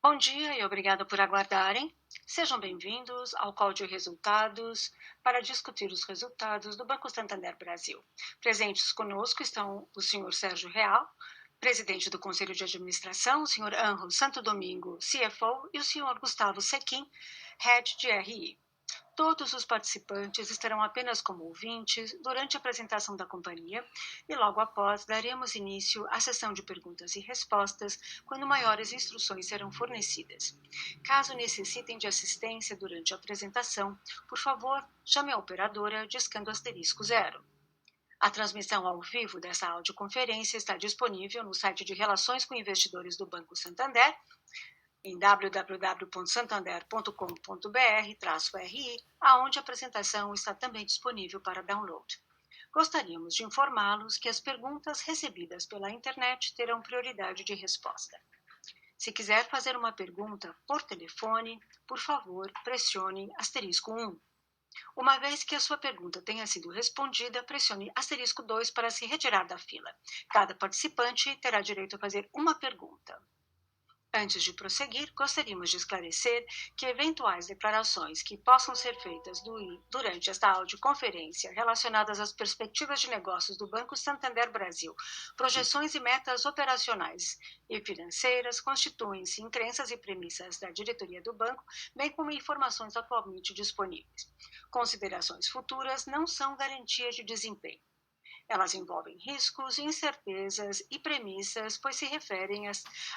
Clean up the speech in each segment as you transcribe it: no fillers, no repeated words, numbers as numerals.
Bom dia e obrigada por aguardarem. Sejam bem-vindos ao call de resultados para discutir os resultados do Banco Santander Brasil. Presentes conosco estão o senhor Sérgio Real, presidente do Conselho de Administração, o senhor Ângelo Santo Domingo, CFO, e o senhor Gustavo Sequim, Head de RI. Todos os participantes estarão apenas como ouvintes durante a apresentação da companhia e logo após daremos início à sessão de perguntas e respostas, quando maiores instruções serão fornecidas. Caso necessitem de assistência durante a apresentação, por favor, chame a operadora discando asterisco 0. A transmissão ao vivo dessa audioconferência está disponível no site de Relações com Investidores do Banco Santander, em www.santander.com.br/ri, aonde a apresentação está também disponível para download. Gostaríamos de informá-los que as perguntas recebidas pela internet terão prioridade de resposta. Se quiser fazer uma pergunta por telefone, por favor, pressione asterisco 1. Uma vez que a sua pergunta tenha sido respondida, pressione asterisco 2 para se retirar da fila. Cada participante terá direito a fazer uma pergunta. Antes de prosseguir, gostaríamos de esclarecer que eventuais declarações que possam ser feitas durante esta audioconferência relacionadas às perspectivas de negócios do Banco Santander Brasil, projeções e metas operacionais e financeiras constituem-se em crenças e premissas da diretoria do banco, bem como informações atualmente disponíveis. Considerações futuras não são garantia de desempenho. Elas envolvem riscos, incertezas e premissas, pois se referem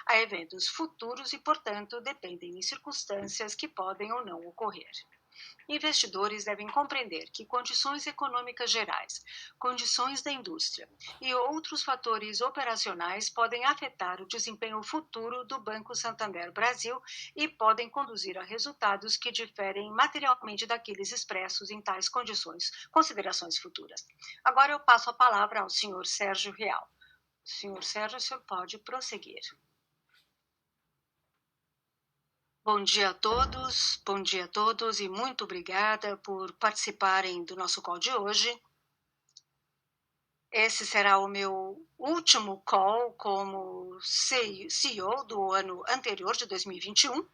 a eventos futuros e, portanto, dependem de circunstâncias que podem ou não ocorrer. Investidores devem compreender que condições econômicas gerais, condições da indústria e outros fatores operacionais podem afetar o desempenho futuro do Banco Santander Brasil e podem conduzir a resultados que diferem materialmente daqueles expressos em tais considerações futuras. Agora eu passo a palavra ao senhor Sérgio Real. Senhor Sérgio, o senhor pode prosseguir. Bom dia a todos e muito obrigada por participarem do nosso call de hoje. Esse será o meu último call como CEO do ano anterior, de 2021.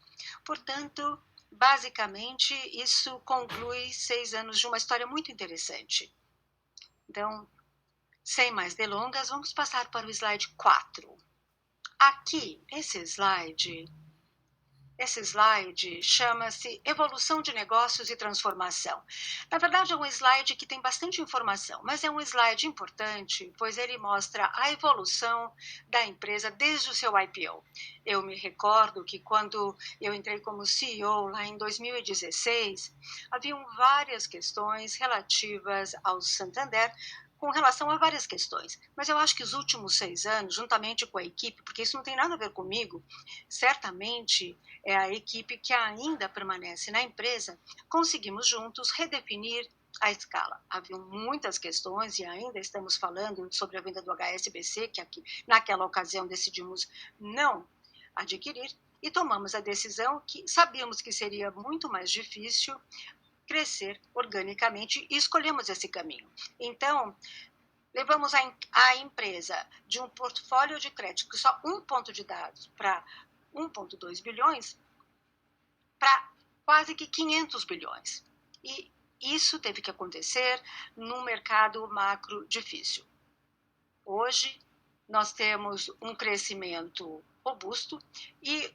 Portanto, basicamente, isso conclui 6 anos de uma história muito interessante. Então, sem mais delongas, vamos passar para o slide 4. Aqui, esse slide chama-se Evolução de Negócios e Transformação. Na verdade, é um slide que tem bastante informação, mas é um slide importante, pois ele mostra a evolução da empresa desde o seu IPO. Eu me recordo que quando eu entrei como CEO lá em 2016, haviam várias questões relativas ao Santander, com relação a várias questões. Mas eu acho que os últimos 6 anos, juntamente com a equipe, porque isso não tem nada a ver comigo, certamente é a equipe que ainda permanece na empresa, conseguimos juntos redefinir a escala. Havia muitas questões e ainda estamos falando sobre a venda do HSBC, que aqui, naquela ocasião decidimos não adquirir, e tomamos a decisão que sabíamos que seria muito mais difícil crescer organicamente e escolhemos esse caminho. Então, levamos a empresa de um portfólio de crédito que só um ponto de dados para 1,2 bilhões para quase que 500 bilhões. E isso teve que acontecer num mercado macro difícil. Hoje, nós temos um crescimento robusto e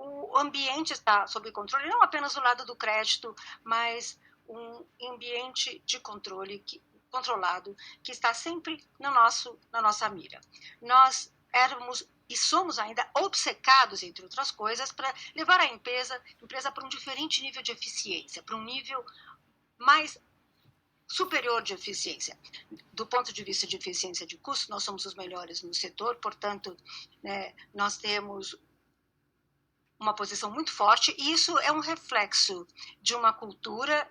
o ambiente está sob controle, não apenas do lado do crédito, mas um ambiente de controle controlado que está sempre na nossa mira. Nós éramos e somos ainda obcecados, entre outras coisas, para levar a empresa para um diferente nível de eficiência, para um nível mais superior de eficiência. Do ponto de vista de eficiência de custo, nós somos os melhores no setor, portanto, nós temos uma posição muito forte, e isso é um reflexo de uma cultura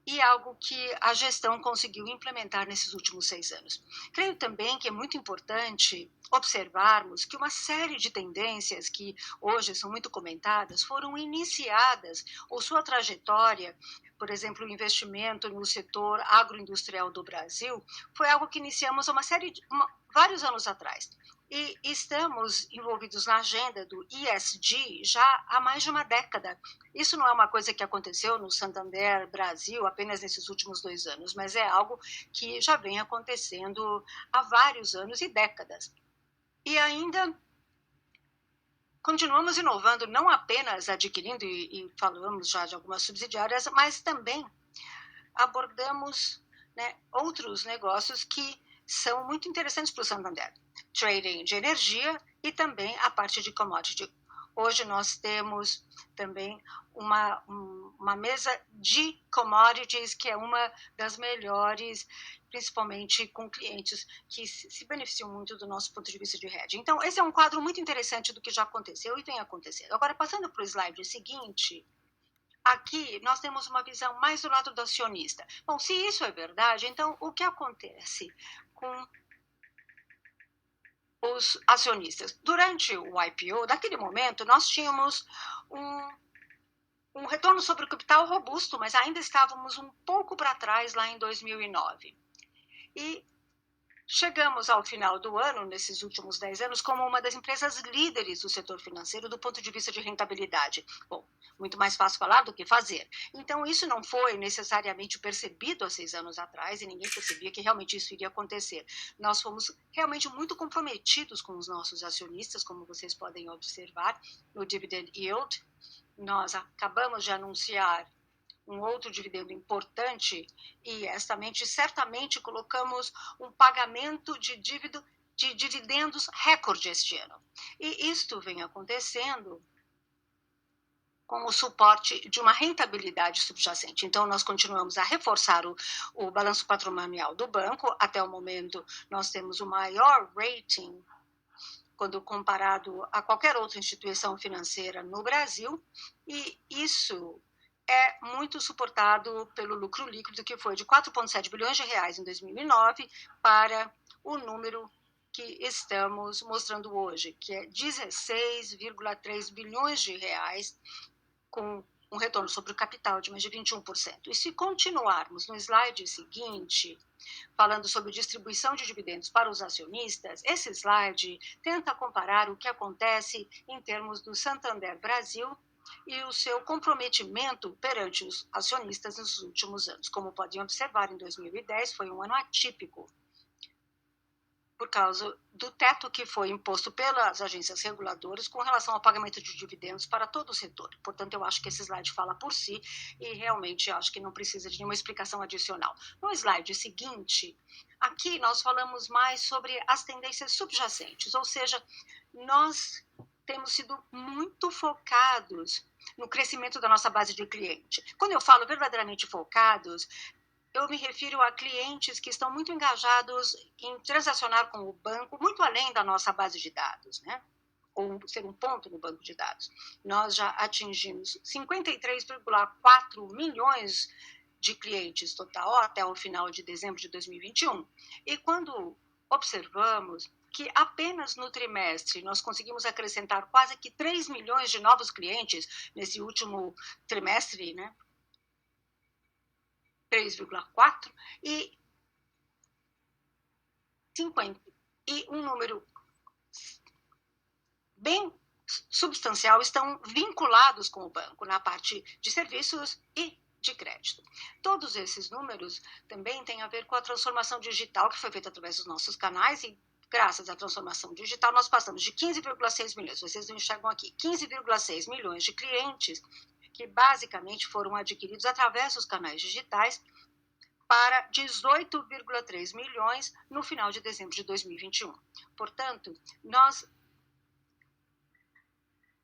e algo que a gestão conseguiu implementar nesses últimos 6 anos. Creio também que é muito importante observarmos que uma série de tendências que hoje são muito comentadas foram iniciadas, ou sua trajetória, por exemplo, o investimento no setor agroindustrial do Brasil, foi algo que iniciamos vários anos atrás. E estamos envolvidos na agenda do ESG já há mais de uma década. Isso não é uma coisa que aconteceu no Santander Brasil apenas nesses últimos 2 anos, mas é algo que já vem acontecendo há vários anos e décadas. E ainda continuamos inovando, não apenas adquirindo, e falamos já de algumas subsidiárias, mas também abordamos, né, outros negócios que são muito interessantes para o Santander. Trading de energia e também a parte de commodity. Hoje nós temos também uma mesa de commodities, que é uma das melhores, principalmente com clientes que se beneficiam muito do nosso ponto de vista de hedging. Então, esse é um quadro muito interessante do que já aconteceu e vem acontecendo. Agora, passando para o slide seguinte, aqui nós temos uma visão mais do lado do acionista. Bom, se isso é verdade, então o que acontece com os acionistas? Durante o IPO, naquele momento, nós tínhamos um retorno sobre o capital robusto, mas ainda estávamos um pouco para trás lá em 2009. E chegamos ao final do ano, nesses últimos 10 anos, como uma das empresas líderes do setor financeiro do ponto de vista de rentabilidade. Bom, muito mais fácil falar do que fazer. Então, isso não foi necessariamente percebido há 6 anos atrás e ninguém percebia que realmente isso iria acontecer. Nós fomos realmente muito comprometidos com os nossos acionistas, como vocês podem observar no dividend yield. Nós acabamos de anunciar um outro dividendo importante e certamente colocamos um pagamento de dividendos recorde este ano. E isto vem acontecendo com o suporte de uma rentabilidade subjacente. Então, nós continuamos a reforçar o balanço patrimonial do banco. Até o momento, nós temos o maior rating quando comparado a qualquer outra instituição financeira no Brasil, e isso é muito suportado pelo lucro líquido, que foi de 4,7 bilhões de reais em 2009 para o número que estamos mostrando hoje, que é 16,3 bilhões de reais, com um retorno sobre o capital de mais de 21%. E se continuarmos no slide seguinte, falando sobre distribuição de dividendos para os acionistas, esse slide tenta comparar o que acontece em termos do Santander Brasil e o seu comprometimento perante os acionistas nos últimos anos. Como podem observar, em 2010 foi um ano atípico, por causa do teto que foi imposto pelas agências reguladoras com relação ao pagamento de dividendos para todo o setor. Portanto, eu acho que esse slide fala por si e realmente acho que não precisa de nenhuma explicação adicional. No slide seguinte, aqui nós falamos mais sobre as tendências subjacentes, ou seja, nós temos sido muito focados no crescimento da nossa base de cliente. Quando eu falo verdadeiramente focados, eu me refiro a clientes que estão muito engajados em transacionar com o banco, muito além da nossa base de dados, né? Ou ser um ponto no banco de dados. Nós já atingimos 53,4 milhões de clientes total até o final de dezembro de 2021. E quando observamos que apenas no trimestre nós conseguimos acrescentar quase que 3 milhões de novos clientes nesse último trimestre, né? 3,4 e 50, e um número bem substancial estão vinculados com o banco na parte de serviços e de crédito. Todos esses números também têm a ver com a transformação digital que foi feita através dos nossos canais e graças à transformação digital nós passamos de 15,6 milhões, vocês não enxergam aqui, 15,6 milhões de clientes que basicamente foram adquiridos através dos canais digitais para 18,3 milhões no final de dezembro de 2021. Portanto, nós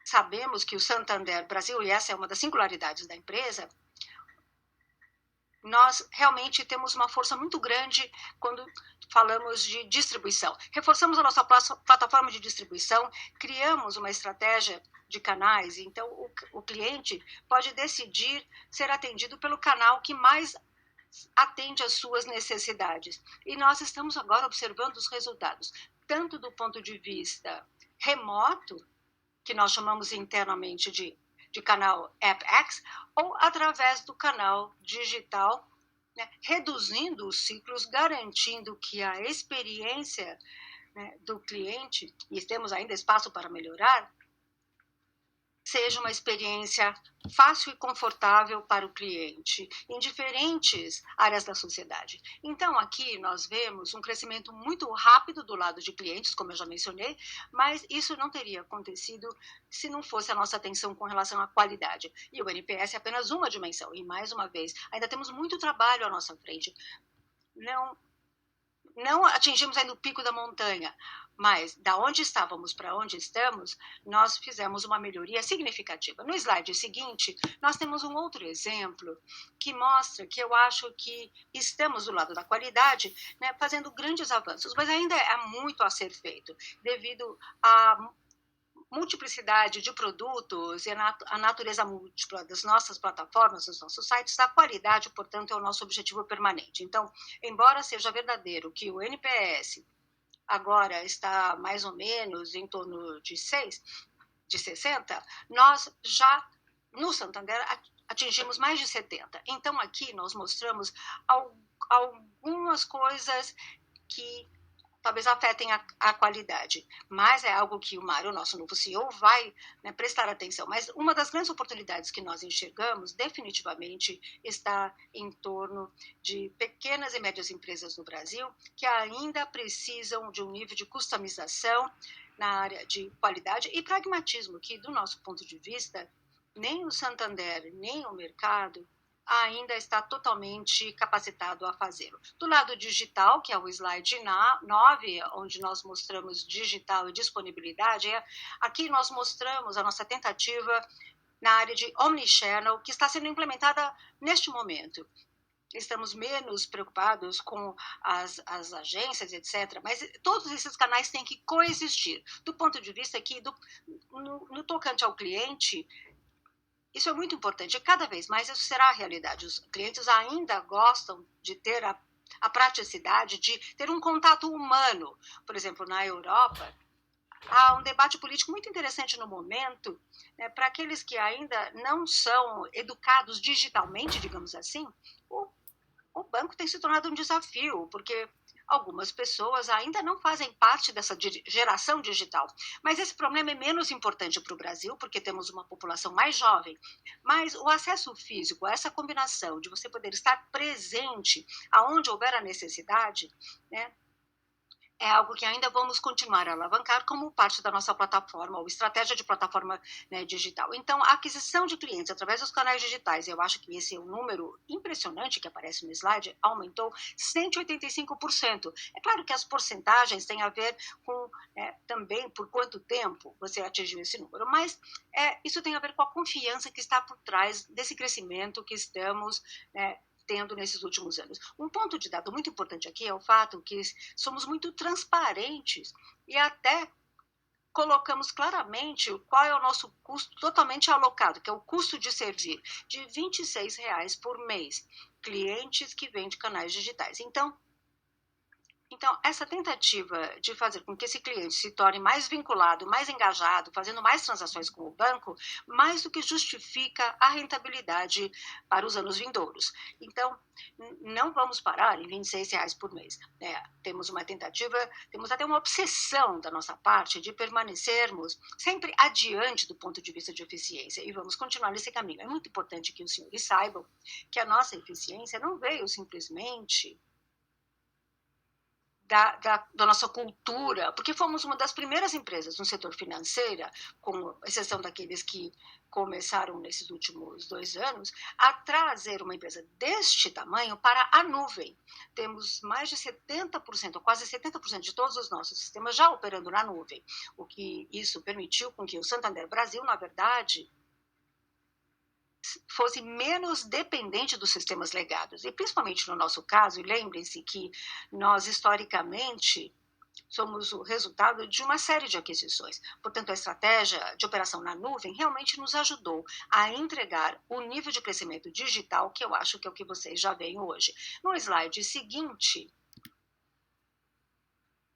sabemos que o Santander Brasil, e essa é uma das singularidades da empresa, nós realmente temos uma força muito grande quando falamos de distribuição. Reforçamos a nossa plataforma de distribuição, criamos uma estratégia de canais, então o cliente pode decidir ser atendido pelo canal que mais atende às suas necessidades. E nós estamos agora observando os resultados, tanto do ponto de vista remoto, que nós chamamos internamente de canal AppX, ou através do canal digital, né, reduzindo os ciclos, garantindo que a experiência né, do cliente, e temos ainda espaço para melhorar, seja uma experiência fácil e confortável para o cliente, em diferentes áreas da sociedade. Então, aqui nós vemos um crescimento muito rápido do lado de clientes, como eu já mencionei, mas isso não teria acontecido se não fosse a nossa atenção com relação à qualidade. E o NPS é apenas uma dimensão, e mais uma vez, ainda temos muito trabalho à nossa frente. Não atingimos ainda o pico da montanha, mas da onde estávamos para onde estamos, nós fizemos uma melhoria significativa. No slide seguinte, nós temos um outro exemplo que mostra que eu acho que estamos do lado da qualidade, né, fazendo grandes avanços, mas ainda há muito a ser feito, devido a multiplicidade de produtos e a natureza múltipla das nossas plataformas, dos nossos sites, a qualidade, portanto, é o nosso objetivo permanente. Então, embora seja verdadeiro que o NPS agora está mais ou menos em torno de 6, de 60, nós já, no Santander, atingimos mais de 70. Então, aqui nós mostramos algumas coisas que talvez afetem a qualidade, mas é algo que o Mário, nosso novo CEO, vai, né, prestar atenção. Mas uma das grandes oportunidades que nós enxergamos, definitivamente, está em torno de pequenas e médias empresas no Brasil, que ainda precisam de um nível de customização na área de qualidade e pragmatismo, que, do nosso ponto de vista, nem o Santander, nem o mercado ainda está totalmente capacitado a fazê-lo. Do lado digital, que é o slide 9, onde nós mostramos digital e disponibilidade, aqui nós mostramos a nossa tentativa na área de omnichannel, que está sendo implementada neste momento. Estamos menos preocupados com as agências, etc., mas todos esses canais têm que coexistir. Do ponto de vista que, no tocante ao cliente, isso é muito importante. Cada vez mais isso será a realidade. Os clientes ainda gostam de ter a praticidade de ter um contato humano. Por exemplo, na Europa, há um debate político muito interessante no momento, né, para aqueles que ainda não são educados digitalmente, digamos assim, o banco tem se tornado um desafio, porque algumas pessoas ainda não fazem parte dessa geração digital. Mas esse problema é menos importante para o Brasil, porque temos uma população mais jovem. Mas o acesso físico, essa combinação de você poder estar presente aonde houver a necessidade, né, é algo que ainda vamos continuar a alavancar como parte da nossa plataforma ou estratégia de plataforma, né, digital. Então, a aquisição de clientes através dos canais digitais, eu acho que esse é um número impressionante que aparece no slide, aumentou 185%. É claro que as porcentagens têm a ver com também por quanto tempo você atingiu esse número, mas isso tem a ver com a confiança que está por trás desse crescimento que estamos tendo nesses últimos anos. Um ponto de dado muito importante aqui é o fato que somos muito transparentes e até colocamos claramente qual é o nosso custo totalmente alocado, que é o custo de servir, de R$ 26 por mês, clientes que vêm de canais digitais. Então, essa tentativa de fazer com que esse cliente se torne mais vinculado, mais engajado, fazendo mais transações com o banco, mais do que justifica a rentabilidade para os anos vindouros. Então, não vamos parar em R$ 26 por mês. Temos uma tentativa, temos até uma obsessão da nossa parte de permanecermos sempre adiante do ponto de vista de eficiência e vamos continuar nesse caminho. É muito importante que os senhores saibam que a nossa eficiência não veio simplesmente da nossa cultura, porque fomos uma das primeiras empresas no setor financeiro, com exceção daqueles que começaram nesses últimos 2 anos, a trazer uma empresa deste tamanho para a nuvem. Temos mais de 70%, quase 70% de todos os nossos sistemas já operando na nuvem, o que isso permitiu com que o Santander Brasil, na verdade, fosse menos dependente dos sistemas legados. E principalmente no nosso caso, e lembrem-se que nós, historicamente, somos o resultado de uma série de aquisições. Portanto, a estratégia de operação na nuvem realmente nos ajudou a entregar o nível de crescimento digital que eu acho que é o que vocês já veem hoje. No slide seguinte,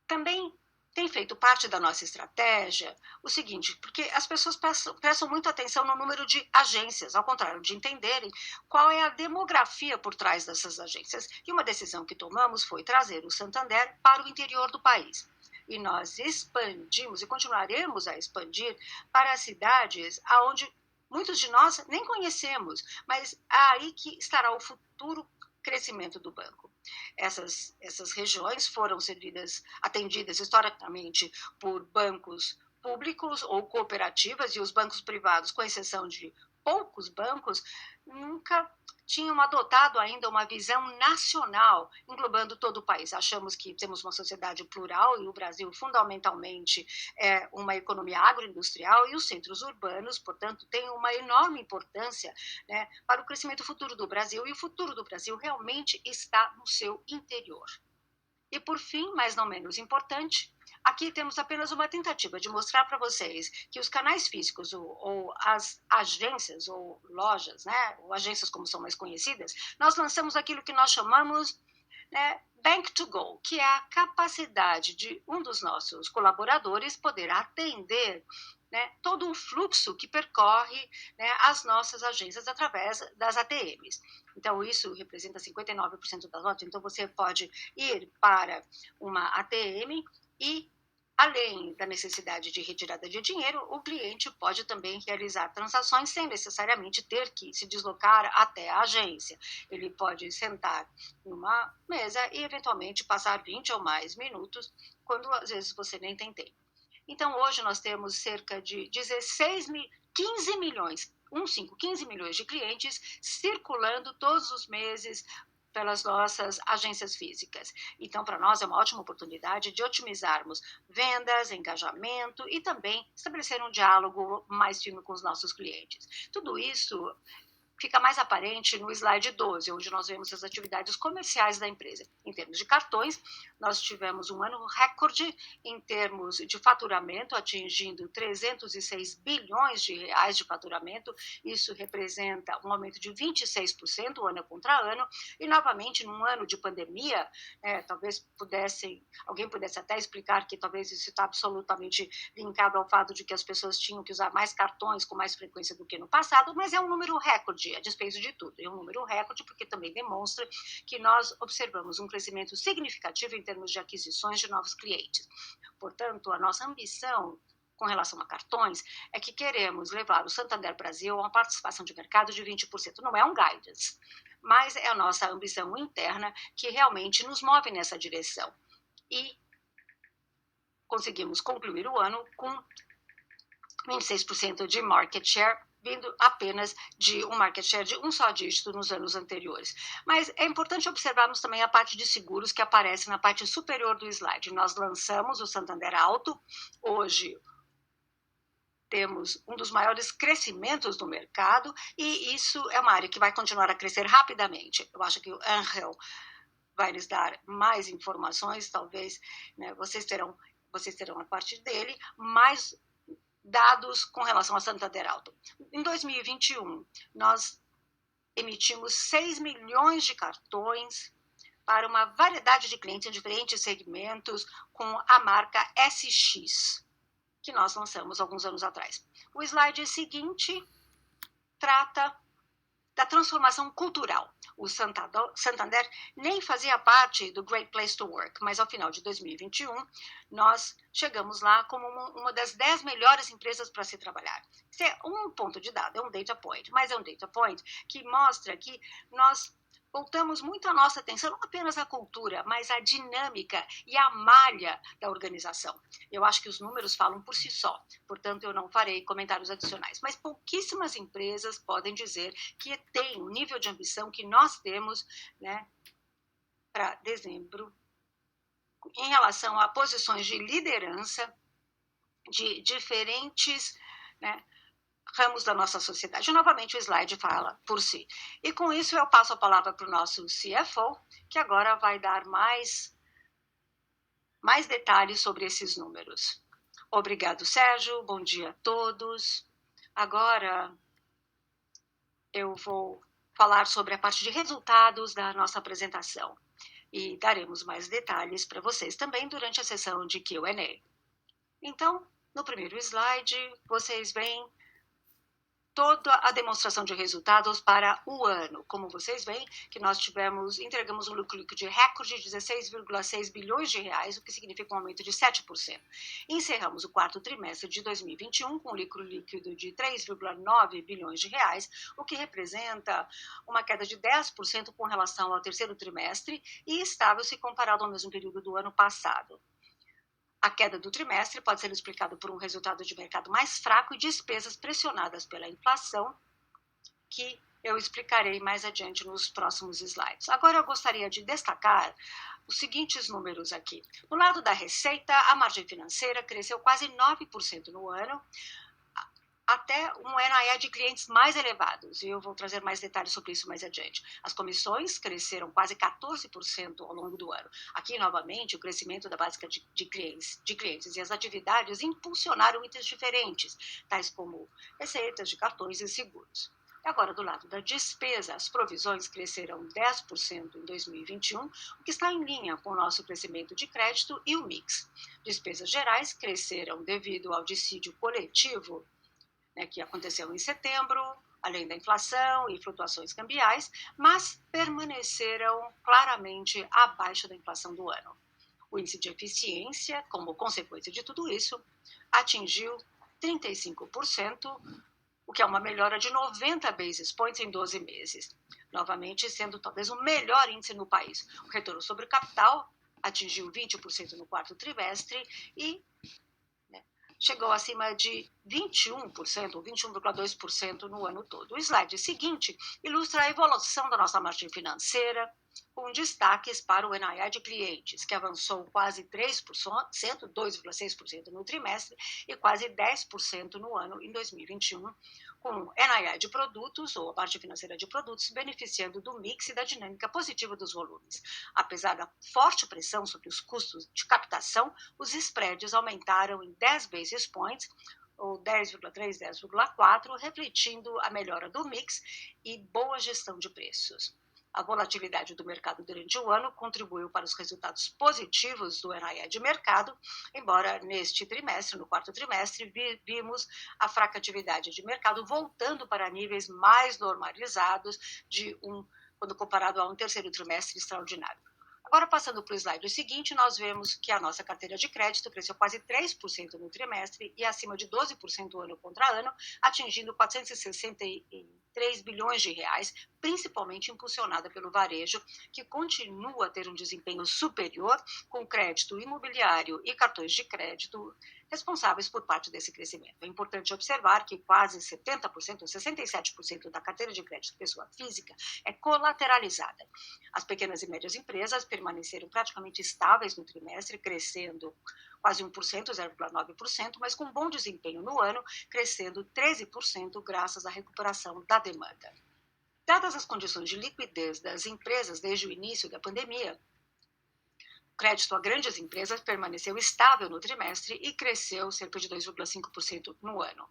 também tem feito parte da nossa estratégia o seguinte, porque as pessoas prestam muita atenção no número de agências, ao contrário de entenderem qual é a demografia por trás dessas agências. E uma decisão que tomamos foi trazer o Santander para o interior do país. e nós expandimos e continuaremos a expandir para cidades onde muitos de nós nem conhecemos, mas é aí que estará o futuro crescimento do banco. Essas regiões foram atendidas historicamente por bancos públicos ou cooperativas, e os bancos privados, com exceção de poucos bancos, nunca tinham adotado ainda uma visão nacional, englobando todo o país. Achamos que temos uma sociedade plural e o Brasil, fundamentalmente, é uma economia agroindustrial e os centros urbanos, portanto, têm uma enorme importância, né, para o crescimento futuro do Brasil, e o futuro do Brasil realmente está no seu interior. E, por fim, mas não menos importante, aqui temos apenas uma tentativa de mostrar para vocês que os canais físicos ou as agências ou lojas, né, ou agências como são mais conhecidas, nós lançamos aquilo que nós chamamos, né, Bank to Go, que é a capacidade de um dos nossos colaboradores poder atender, né, todo o fluxo que percorre, né, as nossas agências através das ATMs. Então, isso representa 59% das notas. Então, você pode ir para uma ATM e, além da necessidade de retirada de dinheiro, o cliente pode também realizar transações sem necessariamente ter que se deslocar até a agência. Ele pode sentar numa mesa e, eventualmente, passar 20 ou mais minutos, quando às vezes você nem tem tempo. Então, hoje nós temos cerca de 15 milhões de clientes circulando todos os meses pelas nossas agências físicas. Então, para nós é uma ótima oportunidade de otimizarmos vendas, engajamento e também estabelecer um diálogo mais firme com os nossos clientes. Tudo isso fica mais aparente no slide 12, onde nós vemos as atividades comerciais da empresa. Em termos de cartões, nós tivemos um ano recorde em termos de faturamento, atingindo 306 bilhões de reais de faturamento. Isso representa um aumento de 26% ano contra ano. E, novamente, num ano de pandemia, talvez alguém pudesse até explicar que talvez isso está absolutamente linkado ao fato de que as pessoas tinham que usar mais cartões com mais frequência do que no passado, mas é um número recorde, a despeito de tudo. É um número recorde porque também demonstra que nós observamos um crescimento significativo em termos de aquisições de novos clientes. Portanto, a nossa ambição com relação a cartões é que queremos levar o Santander Brasil a uma participação de mercado de 20%. Não é um guidance, mas é a nossa ambição interna que realmente nos move nessa direção. E conseguimos concluir o ano com 26% de market share, vindo apenas de um market share de um só dígito nos anos anteriores. Mas é importante observarmos também a parte de seguros que aparece na parte superior do slide. Nós lançamos o Santander Auto, hoje temos um dos maiores crescimentos do mercado e isso é uma área que vai continuar a crescer rapidamente. Eu acho que o Angel vai lhes dar mais informações, talvez, né, vocês terão a partir dele, mais dados com relação a Santander Auto. Em 2021, nós emitimos 6 milhões de cartões para uma variedade de clientes em diferentes segmentos com a marca SX, que nós lançamos alguns anos atrás. O slide seguinte trata da transformação cultural. O Santander nem fazia parte do Great Place to Work, mas ao final de 2021, nós chegamos lá como uma das 10 melhores empresas para se trabalhar. Isso é um ponto de dado, é um data point, mas é um data point que mostra que nós voltamos muito a nossa atenção, não apenas à cultura, mas à dinâmica e à malha da organização. Eu acho que os números falam por si só, portanto eu não farei comentários adicionais. Mas pouquíssimas empresas podem dizer que tem o nível de ambição que nós temos, né, para dezembro, em relação a posições de liderança de diferentes, né, ramos da nossa sociedade. Novamente, o slide fala por si. E com isso, eu passo a palavra para o nosso CFO, que agora vai dar mais detalhes sobre esses números. Obrigado, Sérgio. Bom dia a todos. Agora, eu vou falar sobre a parte de resultados da nossa apresentação. E daremos mais detalhes para vocês também durante a sessão de Q&A. Então, no primeiro slide, vocês veem toda a demonstração de resultados para o ano. Como vocês veem, que nós entregamos um lucro líquido de recorde de 16,6 bilhões de reais, o que significa um aumento de 7%. Encerramos o quarto trimestre de 2021 com um lucro líquido de 3,9 bilhões de reais, o que representa uma queda de 10% com relação ao terceiro trimestre e estável se comparado ao mesmo período do ano passado. A queda do trimestre pode ser explicada por um resultado de mercado mais fraco e despesas pressionadas pela inflação, que eu explicarei mais adiante nos próximos slides. Agora eu gostaria de destacar os seguintes números aqui. No lado da receita, a margem financeira cresceu quase 9% no ano, até um NII de clientes mais elevados, e eu vou trazer mais detalhes sobre isso mais adiante. As comissões cresceram quase 14% ao longo do ano. Aqui, novamente, o crescimento da base de clientes e as atividades impulsionaram itens diferentes, tais como receitas de cartões e seguros. E agora, do lado da despesa, as provisões cresceram 10% em 2021, o que está em linha com o nosso crescimento de crédito e o mix. Despesas gerais cresceram devido ao dissídio coletivo, que aconteceu em setembro, além da inflação e flutuações cambiais, mas permaneceram claramente abaixo da inflação do ano. O índice de eficiência, como consequência de tudo isso, atingiu 35%, o que é uma melhora de 90 basis points em 12 meses, novamente sendo talvez o melhor índice no país. O retorno sobre o capital atingiu 20% no quarto trimestre e chegou acima de 21%, ou 21,2% no ano todo. O slide seguinte ilustra a evolução da nossa margem financeira, com destaques para o NII de clientes, que avançou quase 3%, 2,6% no trimestre e quase 10% no ano em 2021, com NII de produtos, ou a margem financeira de produtos, beneficiando do mix e da dinâmica positiva dos volumes. Apesar da forte pressão sobre os custos de captação, os spreads aumentaram em 10 basis points, ou 10,3, 10,4, refletindo a melhora do mix e boa gestão de preços. A volatilidade do mercado durante o ano contribuiu para os resultados positivos do NII de mercado, embora neste trimestre, no quarto trimestre, vimos a fraca atividade de mercado voltando para níveis mais normalizados quando comparado a um terceiro trimestre extraordinário. Agora, passando para o slide seguinte, nós vemos que a nossa carteira de crédito cresceu quase 3% no trimestre e acima de 12% ano contra ano, atingindo 463 bilhões de reais, principalmente impulsionada pelo varejo, que continua a ter um desempenho superior, com crédito imobiliário e cartões de crédito responsáveis por parte desse crescimento. É importante observar que quase 70%, ou 67% da carteira de crédito de pessoa física é colateralizada. As pequenas e médias empresas permaneceram praticamente estáveis no trimestre, crescendo quase 1%, 0,9%, mas com bom desempenho no ano, crescendo 13% graças à recuperação da demanda. Dadas as condições de liquidez das empresas desde o início da pandemia, o crédito a grandes empresas permaneceu estável no trimestre e cresceu cerca de 2,5% no ano.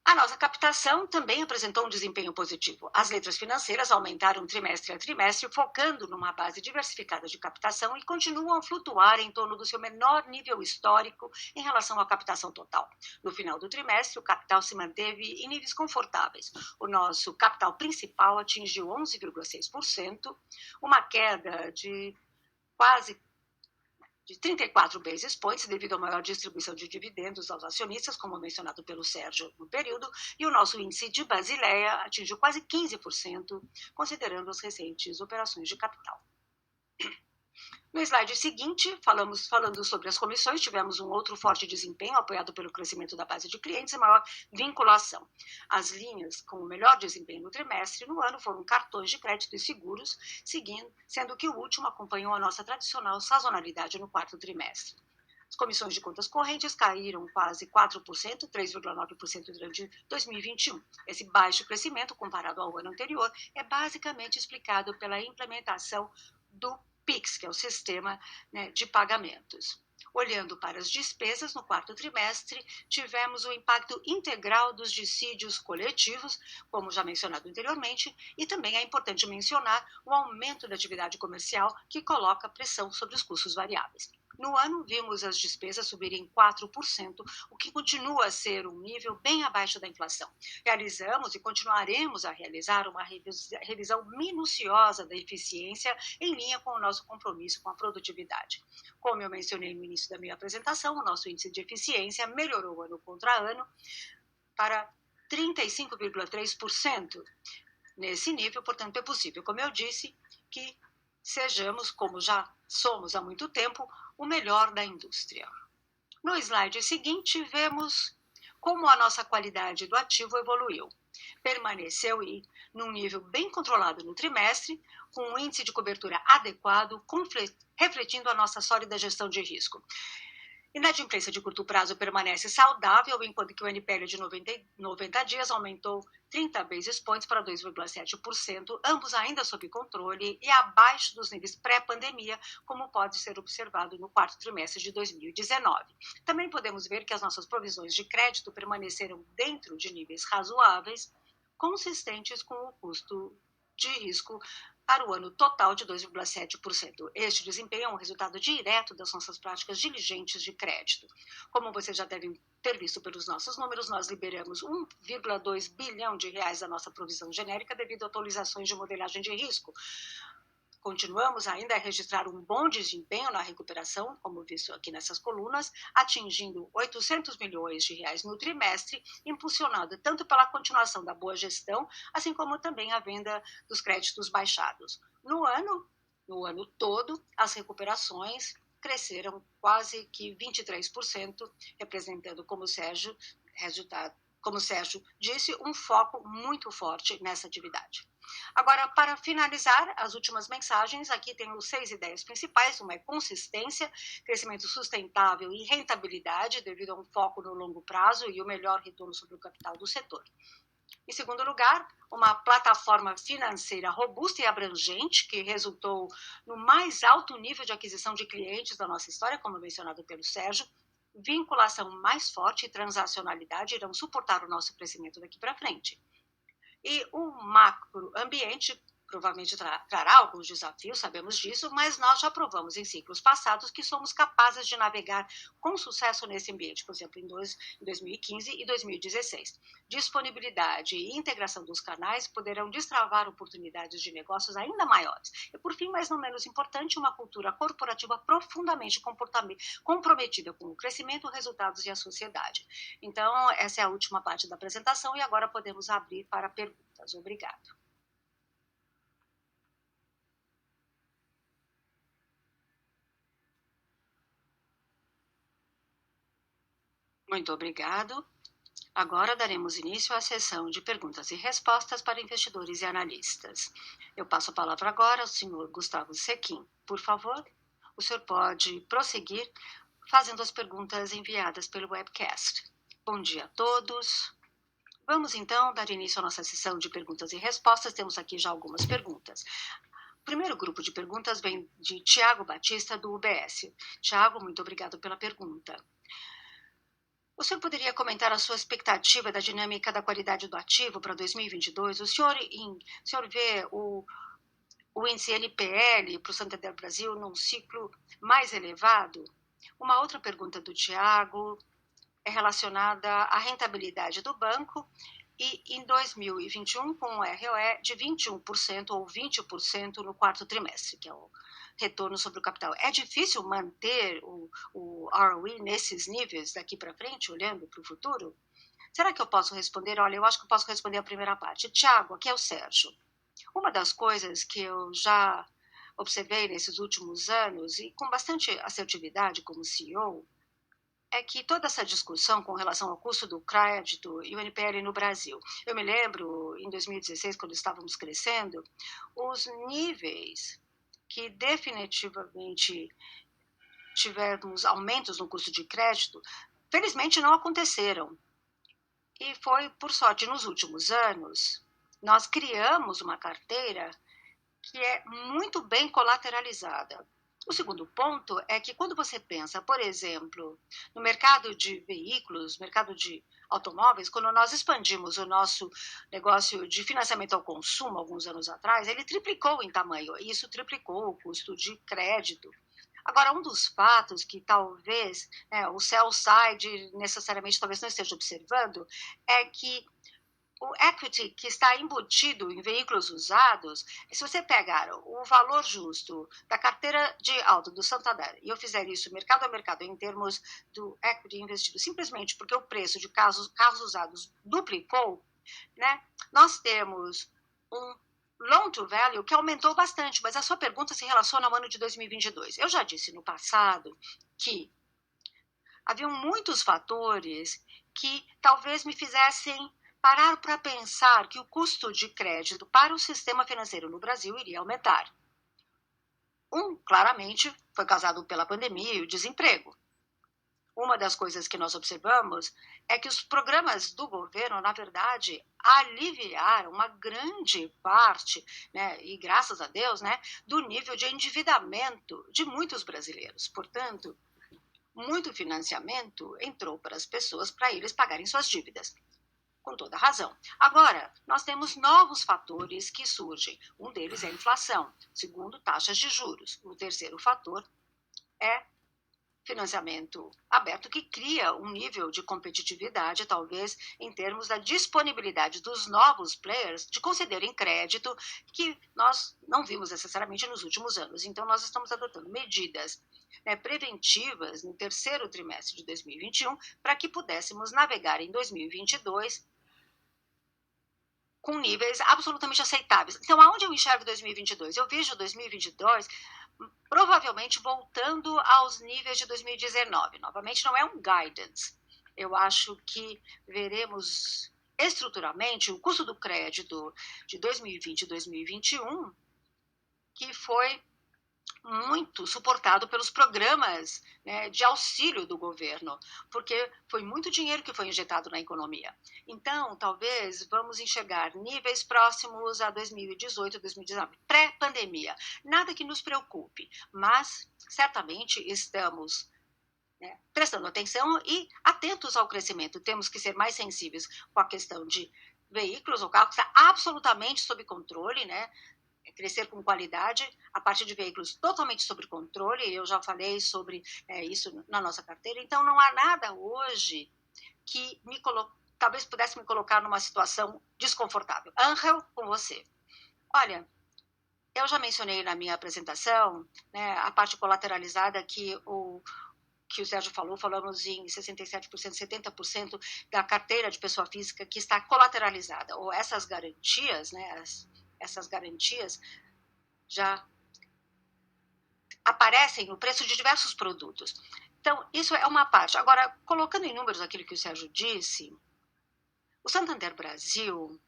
A nossa captação também apresentou um desempenho positivo. As letras financeiras aumentaram trimestre a trimestre, focando numa base diversificada de captação e continuam a flutuar em torno do seu menor nível histórico em relação à captação total. No final do trimestre, o capital se manteve em níveis confortáveis. O nosso capital principal atingiu 11,6%, uma queda de quase 34 basis points, devido à maior distribuição de dividendos aos acionistas, como mencionado pelo Sérgio no período, e o nosso índice de Basileia atingiu quase 15%, considerando as recentes operações de capital. No slide seguinte, falando sobre as comissões, tivemos um outro forte desempenho, apoiado pelo crescimento da base de clientes e maior vinculação. As linhas com o melhor desempenho no trimestre e no ano foram cartões de crédito e seguros, sendo que o último acompanhou a nossa tradicional sazonalidade no quarto trimestre. As comissões de contas correntes caíram quase 4%, 3,9% durante 2021. Esse baixo crescimento, comparado ao ano anterior, é basicamente explicado pela implementação do PIX, que é o sistema de pagamentos. Olhando para as despesas, no quarto trimestre, tivemos o impacto integral dos dissídios coletivos, como já mencionado anteriormente, e também é importante mencionar o aumento da atividade comercial, que coloca pressão sobre os custos variáveis. No ano, vimos as despesas subirem 4%, o que continua a ser um nível bem abaixo da inflação. Realizamos e continuaremos a realizar uma revisão minuciosa da eficiência em linha com o nosso compromisso com a produtividade. Como eu mencionei no início da minha apresentação, o nosso índice de eficiência melhorou ano contra ano para 35,3%. Nesse nível, portanto, é possível, como eu disse, que sejamos, como já somos há muito tempo, o melhor da indústria. No slide seguinte, vemos como a nossa qualidade do ativo evoluiu. Permaneceu num nível bem controlado no trimestre, com um índice de cobertura adequado, refletindo a nossa sólida gestão de risco. Inadimplência de curto prazo permanece saudável, enquanto que o NPL de 90 dias aumentou 30 basis points para 2,7%, ambos ainda sob controle e abaixo dos níveis pré-pandemia, como pode ser observado no quarto trimestre de 2019. Também podemos ver que as nossas provisões de crédito permaneceram dentro de níveis razoáveis, consistentes com o custo de risco para o ano total de 2,7%. Este desempenho é um resultado direto das nossas práticas diligentes de crédito. Como vocês já devem ter visto pelos nossos números, nós liberamos 1,2 bilhão de reais da nossa provisão genérica devido a atualizações de modelagem de risco. Continuamos ainda a registrar um bom desempenho na recuperação, como visto aqui nessas colunas, atingindo 800 milhões de reais no trimestre, impulsionado tanto pela continuação da boa gestão, assim como também a venda dos créditos baixados. No ano todo, as recuperações cresceram quase que 23%, representando, como o Sérgio disse, um foco muito forte nessa atividade. Agora, para finalizar, as últimas mensagens, aqui tenho 6 ideias principais. Uma é consistência, crescimento sustentável e rentabilidade, devido a um foco no longo prazo e o melhor retorno sobre o capital do setor. Em segundo lugar, uma plataforma financeira robusta e abrangente, que resultou no mais alto nível de aquisição de clientes da nossa história, como mencionado pelo Sérgio. Vinculação mais forte e transacionalidade irão suportar o nosso crescimento daqui para frente. E o macroambiente provavelmente trará alguns desafios, sabemos disso, mas nós já provamos em ciclos passados que somos capazes de navegar com sucesso nesse ambiente, por exemplo, em 2015 e 2016. Disponibilidade e integração dos canais poderão destravar oportunidades de negócios ainda maiores. E, por fim, mas não menos importante, uma cultura corporativa profundamente comprometida com o crescimento, resultados e a sociedade. Então, essa é a última parte da apresentação e agora podemos abrir para perguntas. Obrigado. Muito obrigado. Agora daremos início à sessão de perguntas e respostas para investidores e analistas. Eu passo a palavra agora ao senhor Gustavo Sequin. Por favor, o senhor pode prosseguir fazendo as perguntas enviadas pelo webcast. Bom dia a todos. Vamos então dar início à nossa sessão de perguntas e respostas. Temos aqui já algumas perguntas. O primeiro grupo de perguntas vem de Tiago Batista, do UBS. Tiago, muito obrigado pela pergunta. O senhor poderia comentar a sua expectativa da dinâmica da qualidade do ativo para 2022? O senhor vê o índice NPL para o Santander Brasil num ciclo mais elevado? Uma outra pergunta do Tiago é relacionada à rentabilidade do banco e em 2021 com um ROE de 21% ou 20% no quarto trimestre, que é o retorno sobre o capital. É difícil manter o ROE nesses níveis daqui para frente, olhando para o futuro? Será que eu posso responder? Olha, eu acho que eu posso responder a primeira parte. Tiago, aqui é o Sérgio. Uma das coisas que eu já observei nesses últimos anos, e com bastante assertividade como CEO, é que toda essa discussão com relação ao custo do crédito e o NPL no Brasil. Eu me lembro, em 2016, quando estávamos crescendo, os níveis que definitivamente tivemos aumentos no custo de crédito, felizmente não aconteceram. E foi, por sorte, nos últimos anos, nós criamos uma carteira que é muito bem colateralizada. O segundo ponto é que quando você pensa, por exemplo, no mercado de veículos, mercado de automóveis, quando nós expandimos o nosso negócio de financiamento ao consumo alguns anos atrás, ele triplicou em tamanho, e isso triplicou o custo de crédito. Agora, um dos fatos que talvez o sell side necessariamente talvez não esteja observando é que o equity que está embutido em veículos usados, se você pegar o valor justo da carteira de auto do Santander e eu fizer isso mercado a mercado em termos do equity investido, simplesmente porque o preço de carros usados duplicou, né? Nós temos um loan to value que aumentou bastante, mas a sua pergunta se relaciona ao ano de 2022. Eu já disse no passado que haviam muitos fatores que talvez me fizessem parar para pensar que o custo de crédito para o sistema financeiro no Brasil iria aumentar. Claramente, foi causado pela pandemia e o desemprego. Uma das coisas que nós observamos é que os programas do governo, na verdade, aliviaram uma grande parte, né, e graças a Deus, né, do nível de endividamento de muitos brasileiros. Portanto, muito financiamento entrou para as pessoas para eles pagarem suas dívidas. Com toda razão. Agora, nós temos novos fatores que surgem. Um deles é a inflação. O segundo, taxas de juros. O terceiro fator é financiamento aberto, que cria um nível de competitividade, talvez, em termos da disponibilidade dos novos players de concederem crédito que nós não vimos necessariamente nos últimos anos. Então, nós estamos adotando medidas preventivas no terceiro trimestre de 2021 para que pudéssemos navegar em 2022 com níveis absolutamente aceitáveis. Então, aonde eu enxergo 2022? Eu vejo 2022 provavelmente voltando aos níveis de 2019. Novamente, não é um guidance. Eu acho que veremos estruturalmente o custo do crédito de 2020 e 2021, que foi muito suportado pelos programas de auxílio do governo, porque foi muito dinheiro que foi injetado na economia. Então, talvez vamos enxergar níveis próximos a 2018, 2019, pré-pandemia. Nada que nos preocupe, mas certamente estamos prestando atenção e atentos ao crescimento. Temos que ser mais sensíveis com a questão de veículos ou carros, que está absolutamente sob controle, crescer com qualidade, a partir de veículos totalmente sob controle, eu já falei sobre isso na nossa carteira, então não há nada hoje que talvez pudesse me colocar numa situação desconfortável. Angel, com você. Olha, eu já mencionei na minha apresentação a parte colateralizada que o Sérgio falou, falamos em 67%, 70% da carteira de pessoa física que está colateralizada, ou essas garantias, essas garantias já aparecem no preço de diversos produtos. Então, isso é uma parte. Agora, colocando em números aquilo que o Sérgio disse, o Santander Brasil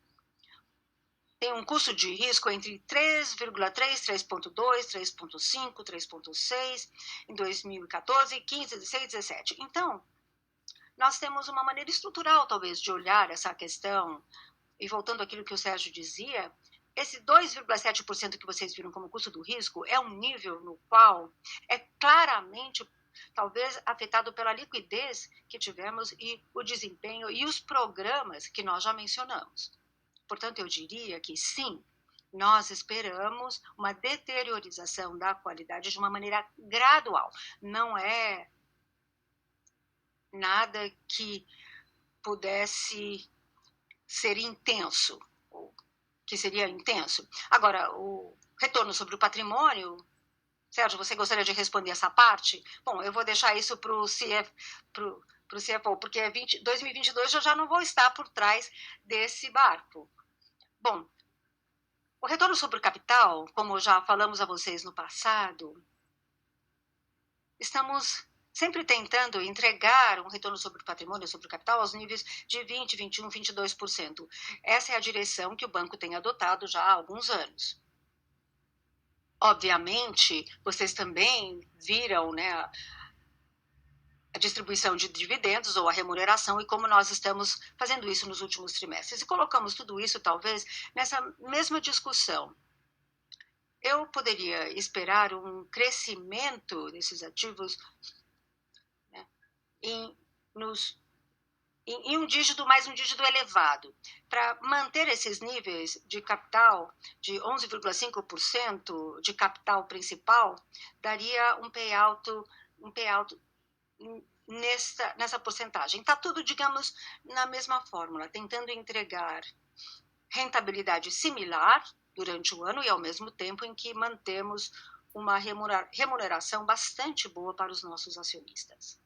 tem um custo de risco entre 3,3, 3,2, 3,5, 3,6 em 2014, 15, 16, 17. Então, nós temos uma maneira estrutural, talvez, de olhar essa questão, e voltando àquilo que o Sérgio dizia, esse 2,7% que vocês viram como custo do risco é um nível no qual é claramente, talvez, afetado pela liquidez que tivemos e o desempenho e os programas que nós já mencionamos. Portanto, eu diria que sim, nós esperamos uma deteriorização da qualidade de uma maneira gradual. Não é nada que pudesse ser intenso, que seria intenso. Agora, o retorno sobre o patrimônio, Sérgio, você gostaria de responder essa parte? Bom, eu vou deixar isso para o CFO, porque 2022 eu já não vou estar por trás desse barco. Bom, o retorno sobre o capital, como já falamos a vocês no passado, estamos sempre tentando entregar um retorno sobre o patrimônio, sobre o capital, aos níveis de 20%, 21%, 22%. Essa é a direção que o banco tem adotado já há alguns anos. Obviamente, vocês também viram a distribuição de dividendos ou a remuneração e como nós estamos fazendo isso nos últimos trimestres. E colocamos tudo isso, talvez, nessa mesma discussão. Eu poderia esperar um crescimento desses ativos nos em um dígito mais um dígito elevado. Para manter esses níveis de capital de 11,5% de capital principal, daria um payout nessa porcentagem. Está tudo, digamos, na mesma fórmula, tentando entregar rentabilidade similar durante o ano e ao mesmo tempo em que mantemos uma remuneração bastante boa para os nossos acionistas.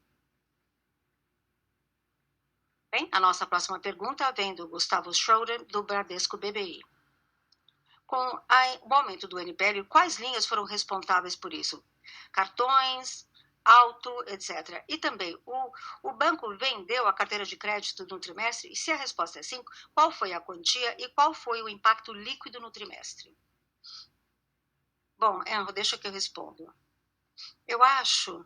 Bem, a nossa próxima pergunta vem do Gustavo Schroeder, do Bradesco BBI. Com o aumento do NPL, quais linhas foram responsáveis por isso? Cartões, auto, etc. E também, o banco vendeu a carteira de crédito no trimestre? E se a resposta é sim, qual foi a quantia e qual foi o impacto líquido no trimestre? Bom, Enro, deixa que eu respondo. Eu acho...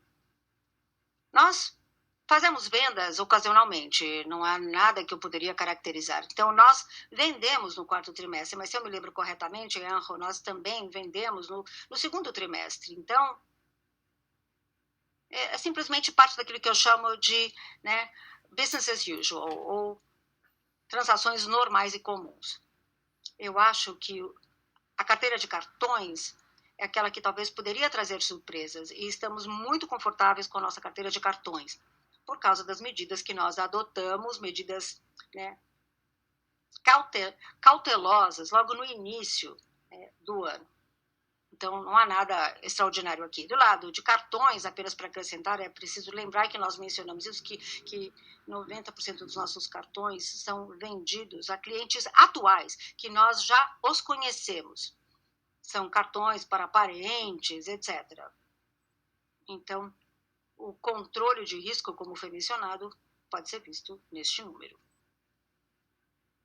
Nós fazemos vendas ocasionalmente, não há nada que eu poderia caracterizar. Então, nós vendemos no quarto trimestre, mas se eu me lembro corretamente, Enro, nós também vendemos no segundo trimestre. Então, é simplesmente parte daquilo que eu chamo de business as usual, ou transações normais e comuns. Eu acho que a carteira de cartões é aquela que talvez poderia trazer surpresas, e estamos muito confortáveis com a nossa carteira de cartões, por causa das medidas que nós adotamos, medidas cautelosas logo no início do ano. Então, não há nada extraordinário aqui. Do lado de cartões, apenas para acrescentar, é preciso lembrar que nós mencionamos isso, que 90% dos nossos cartões são vendidos a clientes atuais, que nós já os conhecemos. São cartões para parentes, etc. Então, o controle de risco, como foi mencionado, pode ser visto neste número.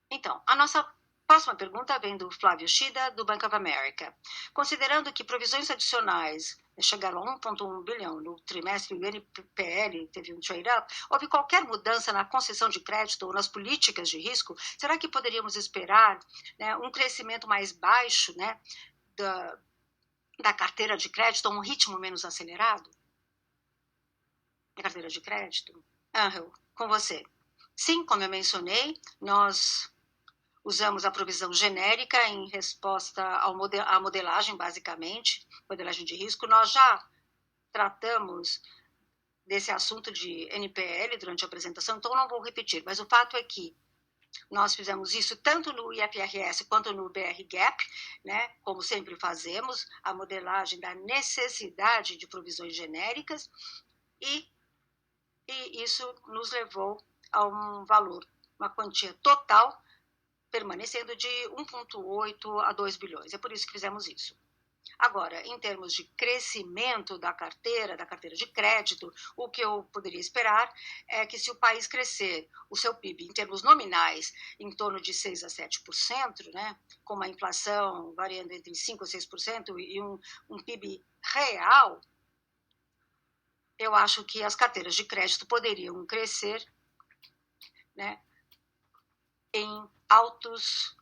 Então, a nossa próxima pergunta vem do Flávio Shida, do Bank of America. Considerando que provisões adicionais chegaram a 1,1 bilhão no trimestre e o NPL teve um trade-up, houve qualquer mudança na concessão de crédito ou nas políticas de risco? Será que poderíamos esperar um crescimento mais baixo da carteira de crédito a um ritmo menos acelerado? A carteira de crédito? Angel, com você. Sim, como eu mencionei, nós usamos a provisão genérica em resposta à modelagem, basicamente, modelagem de risco. Nós já tratamos desse assunto de NPL durante a apresentação, então não vou repetir, mas o fato é que nós fizemos isso tanto no IFRS quanto no BR-GAAP, como sempre fazemos, a modelagem da necessidade de provisões genéricas, e isso nos levou a um valor, uma quantia total, permanecendo de 1,8 a 2 bilhões. É por isso que fizemos isso. Agora, em termos de crescimento da carteira de crédito, o que eu poderia esperar é que, se o país crescer o seu PIB em termos nominais em torno de 6 a 7%, com uma inflação variando entre 5 a 6% e um PIB real, eu acho que as carteiras de crédito poderiam crescer em altos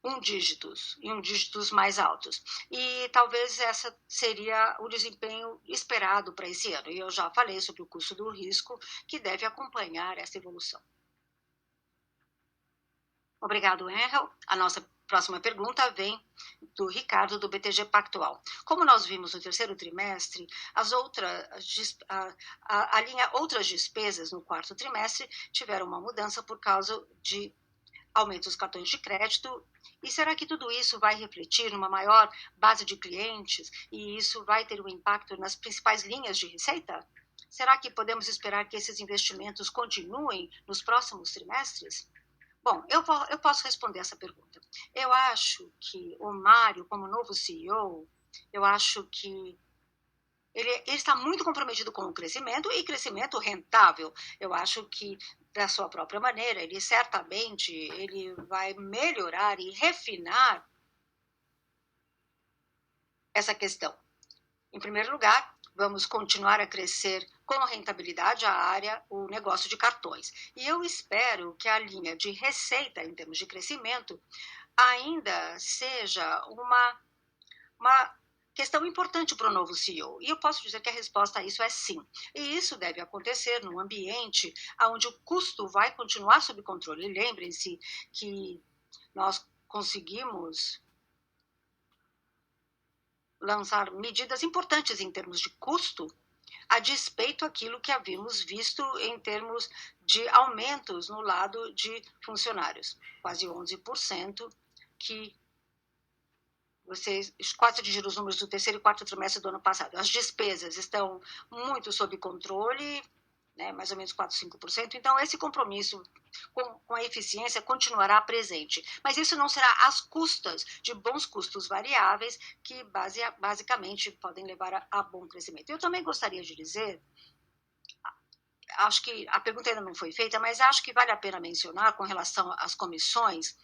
em dígitos mais altos. E talvez essa seria o desempenho esperado para esse ano. E eu já falei sobre o custo do risco, que deve acompanhar essa evolução. Obrigado, Angel. A nossa próxima pergunta vem do Ricardo, do BTG Pactual. Como nós vimos no terceiro trimestre, a linha outras despesas no quarto trimestre tiveram uma mudança por causa de aumento dos cartões de crédito. E será que tudo isso vai refletir numa maior base de clientes e isso vai ter um impacto nas principais linhas de receita? Será que podemos esperar que esses investimentos continuem nos próximos trimestres? Bom, eu posso responder essa pergunta. Eu acho que o Mário, como novo CEO, eu acho que ele está muito comprometido com o crescimento e crescimento rentável. Eu acho que, da sua própria maneira, ele certamente vai melhorar e refinar essa questão. Em primeiro lugar, vamos continuar a crescer com rentabilidade o negócio de cartões. E eu espero que a linha de receita, em termos de crescimento, ainda seja uma questão importante para o novo CEO. E eu posso dizer que a resposta a isso é sim. E isso deve acontecer num ambiente onde o custo vai continuar sob controle. E lembrem-se que nós conseguimos lançar medidas importantes em termos de custo, a despeito daquilo que havíamos visto em termos de aumentos no lado de funcionários, quase 11%, que vocês quase atingiram os números do terceiro e quarto trimestre do ano passado. As despesas estão muito sob controle, né, mais ou menos 4, 5%. Então, esse compromisso com a eficiência continuará presente. Mas isso não será às custas de bons custos variáveis que, basicamente, podem levar a bom crescimento. Eu também gostaria de dizer, acho que a pergunta ainda não foi feita, mas acho que vale a pena mencionar com relação às comissões,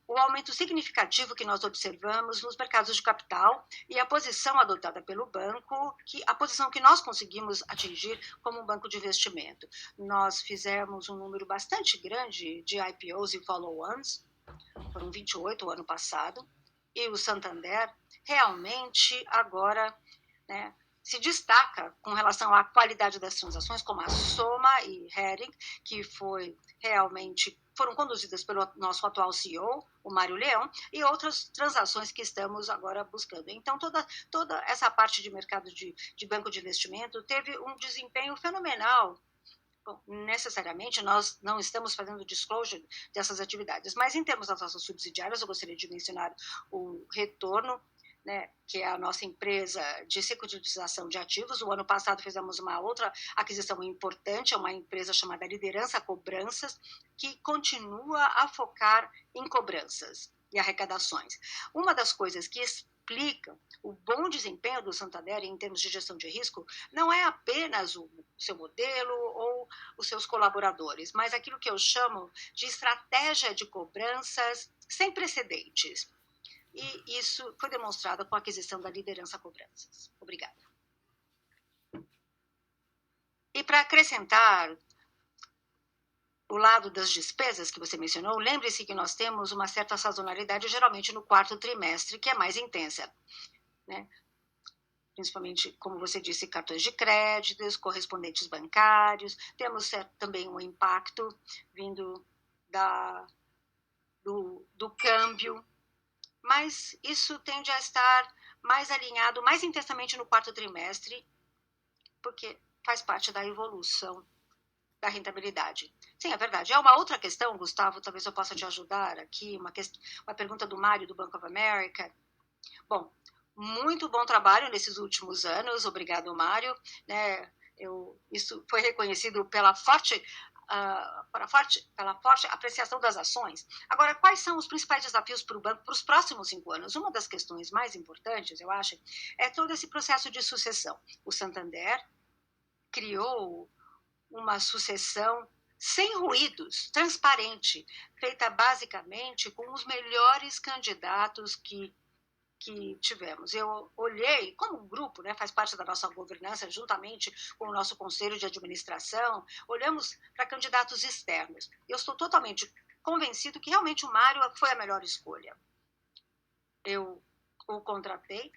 o aumento significativo que nós observamos nos mercados de capital e a posição adotada pelo banco, a posição que nós conseguimos atingir como um banco de investimento. Nós fizemos um número bastante grande de IPOs e follow-ons, foram 28 o ano passado, e o Santander realmente agora, né, se destaca com relação à qualidade das transações, como a Soma e Hering, que foram conduzidas pelo nosso atual CEO, o Mário Leão, e outras transações que estamos agora buscando. Então, toda essa parte de mercado de banco de investimento teve um desempenho fenomenal. Bom, necessariamente, nós não estamos fazendo disclosure dessas atividades, mas em termos das nossas subsidiárias, eu gostaria de mencionar o retorno, né, que é a nossa empresa de securitização de ativos. O ano passado fizemos uma outra aquisição importante, é uma empresa chamada Liderança Cobranças, que continua a focar em cobranças e arrecadações. Uma das coisas que explica o bom desempenho do Santander em termos de gestão de risco não é apenas o seu modelo ou os seus colaboradores, mas aquilo que eu chamo de estratégia de cobranças sem precedentes. E isso foi demonstrado com a aquisição da Liderança Cobranças. Obrigada. E para acrescentar o lado das despesas que você mencionou, lembre-se que nós temos uma certa sazonalidade, geralmente no quarto trimestre, que é mais intensa, né? Principalmente, como você disse, cartões de créditos, correspondentes bancários. Temos também um impacto vindo do câmbio, mas isso tende a estar mais alinhado, mais intensamente no quarto trimestre, porque faz parte da evolução da rentabilidade. Sim, é verdade. É uma outra questão, Gustavo, talvez eu possa te ajudar aqui, uma pergunta do Mário, do Bank of America. Bom, muito bom trabalho nesses últimos anos, obrigado, Mário. Né, isso foi reconhecido pela forte apreciação das ações. Agora, quais são os principais desafios para o banco para os próximos 5 anos? Uma das questões mais importantes, eu acho, é todo esse processo de sucessão. O Santander criou uma sucessão sem ruídos, transparente, feita basicamente com os melhores candidatos que tivemos. Eu olhei, como um grupo, né, faz parte da nossa governança, juntamente com o nosso conselho de administração, olhamos para candidatos externos. Eu estou totalmente convencido que realmente o Mário foi a melhor escolha. Eu o contratei,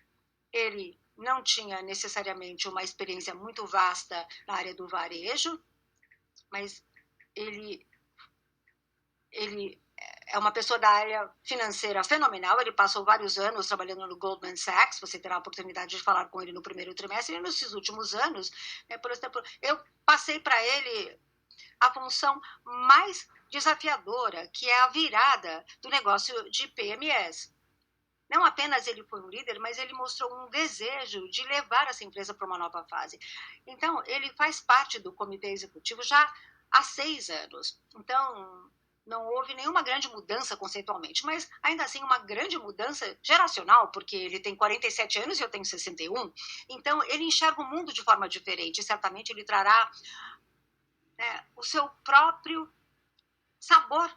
ele não tinha necessariamente uma experiência muito vasta na área do varejo, mas ele é uma pessoa da área financeira fenomenal, ele passou vários anos trabalhando no Goldman Sachs, você terá a oportunidade de falar com ele no primeiro trimestre, e nesses últimos anos, né, por exemplo, eu passei para ele a função mais desafiadora, que é a virada do negócio de PMS. Não apenas ele foi um líder, mas ele mostrou um desejo de levar essa empresa para uma nova fase. Então, ele faz parte do comitê executivo já há 6 anos. Então, não houve nenhuma grande mudança conceitualmente, mas ainda assim uma grande mudança geracional, porque ele tem 47 anos e eu tenho 61. Então, ele enxerga o mundo de forma diferente. E certamente ele trará, né, o seu próprio sabor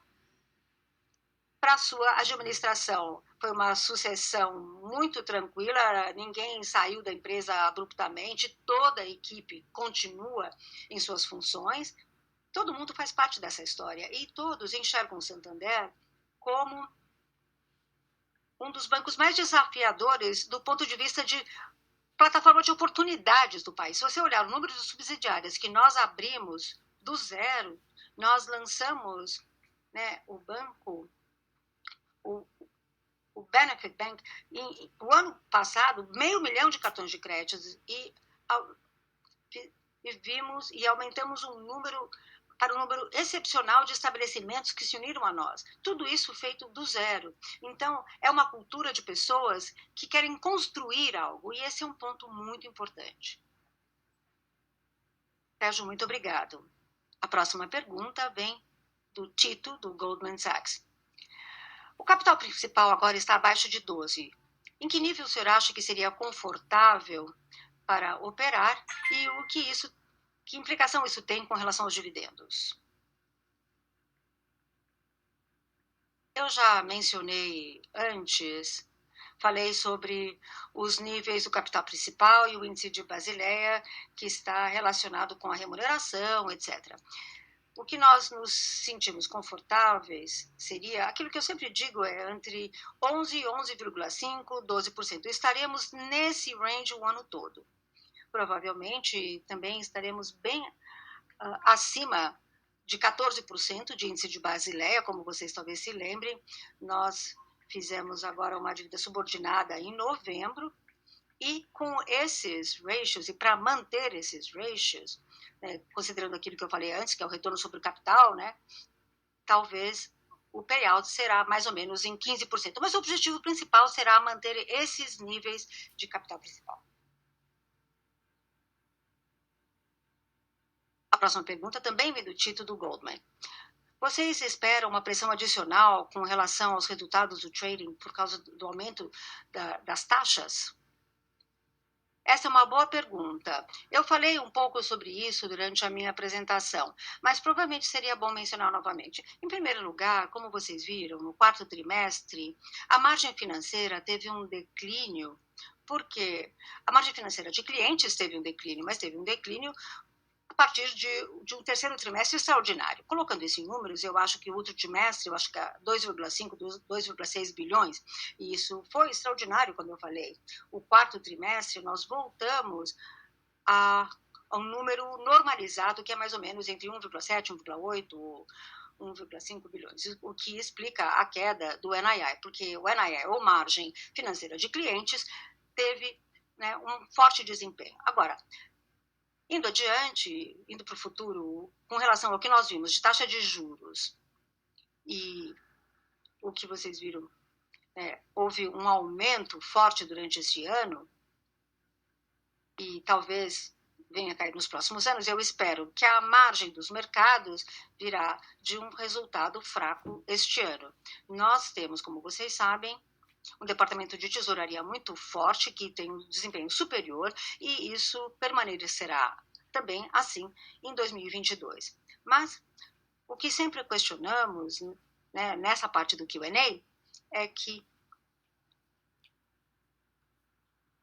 para a sua administração. Foi uma sucessão muito tranquila, ninguém saiu da empresa abruptamente, toda a equipe continua em suas funções, todo mundo faz parte dessa história e todos enxergam o Santander como um dos bancos mais desafiadores do ponto de vista de plataforma de oportunidades do país. Se você olhar o número de subsidiárias que nós abrimos do zero, nós lançamos, né, o banco, o Benefit Bank, o ano passado, 500 mil de cartões de crédito e vimos e aumentamos para um número excepcional de estabelecimentos que se uniram a nós. Tudo isso feito do zero. Então, é uma cultura de pessoas que querem construir algo, e esse é um ponto muito importante. Sérgio, muito obrigado. A próxima pergunta vem do Tito, do Goldman Sachs. O capital principal agora está abaixo de 12. Em que nível o senhor acha que seria confortável para operar e que implicação isso tem com relação aos dividendos? Eu já mencionei antes, falei sobre os níveis do capital principal e o índice de Basileia, que está relacionado com a remuneração, etc. O que nós nos sentimos confortáveis seria, aquilo que eu sempre digo é entre 11, 11,5%, 12%. Estaremos nesse range o ano todo. Provavelmente também estaremos bem acima de 14% de índice de Basileia, como vocês talvez se lembrem. Nós fizemos agora uma dívida subordinada em novembro, e com esses ratios, e para manter esses ratios, né, considerando aquilo que eu falei antes, que é o retorno sobre o capital, né, talvez o payout será mais ou menos em 15%. Mas o objetivo principal será manter esses níveis de capital principal. A próxima pergunta também vem do Tito do Goldman. Vocês esperam uma pressão adicional com relação aos resultados do trading por causa do aumento das taxas? Essa é uma boa pergunta. Eu falei um pouco sobre isso durante a minha apresentação, mas provavelmente seria bom mencionar novamente. Em primeiro lugar, como vocês viram, no quarto trimestre, a margem financeira teve um declínio, porque a margem financeira de clientes teve um declínio, mas teve um declínio a partir de um terceiro trimestre extraordinário. Colocando isso em números, eu acho que o outro trimestre, eu acho que é 2,5, 2,6 bilhões, e isso foi extraordinário, como eu falei. O quarto trimestre, nós voltamos a um número normalizado, que é mais ou menos entre 1,7, 1,8, 1,5 bilhões, o que explica a queda do NII, porque o NII, ou margem financeira de clientes, teve, né, um forte desempenho. Agora, indo adiante, indo para o futuro, com relação ao que nós vimos de taxa de juros e o que vocês viram, houve um aumento forte durante este ano e talvez venha a cair nos próximos anos, eu espero que a margem dos mercados virá de um resultado fraco este ano. Nós temos, como vocês sabem, um departamento de tesouraria muito forte, que tem um desempenho superior, e isso permanecerá também assim em 2022. Mas o que sempre questionamos, né, nessa parte do Q&A é que,